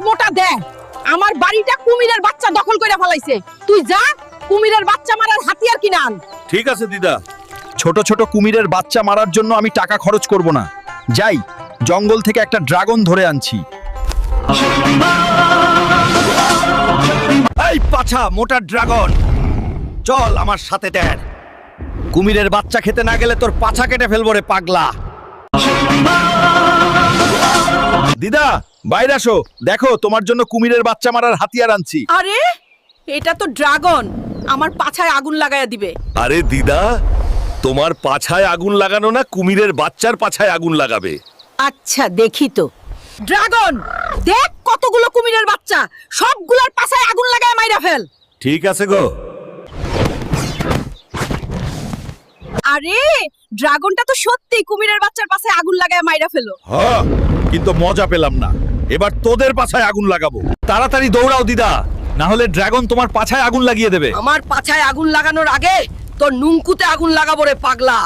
মোটা দেখ আমার বাড়িটা কুমিরের বাচ্চা দখল করে ফেলাইছে। তুই যা কুমিরের বাচ্চা মারার হাতিয়ার কিনে আন। ঠিক আছে দিদা, ছোট ছোট কুমিরের বাচ্চা মারার জন্য আমি টাকা খরচ করব না। যাই, জঙ্গল থেকে একটা ড্রাগন ধরে আনছি। এই পাছা মোটা ড্রাগন, চল আমার সাথে তের। কুমিরের বাচ্চা খেতে না গেলে তোর পাছা কেটে ফেলবো রে পাগলা। দিদা বাইরে আসো, দেখো তোমার জন্য কুমিরের বাচ্চা মারার হাতিয়ার আনছি। আরে এটা তো ড্রাগন, আমার পাছায় আগুন লাগায়া দিবে। আরে দিদা, তোমার পাছায় আগুন লাগানো না, কুমিরের বাচ্চার পাছায় আগুন লাগাবে। আচ্ছা দেখি তো। ড্রাগন দেখ কতগুলো কুমিরের বাচ্চা, সবগুলোর পাছায় আগুন লাগায় মাইরা ফেল। ঠিক আছে গো। আরে ড্রাগনটা তো সত্যি কুমিরের বাচ্চার পাছায় আগুন লাগায় মাইরা ফেলো। হ্যাঁ, কিন্তু মজা পেলাম না। এবার তোদের পাছায় আগুন লাগাবো। তাড়াতাড়ি দৌড়াও দিদা, না হলে ড্রাগন তোমার পাছায় আগুন লাগিয়ে দেবে। আমার পাছায় আগুন লাগানোর আগে তোর নুঙ্কুতে আগুন লাগাবো রে পাগলা।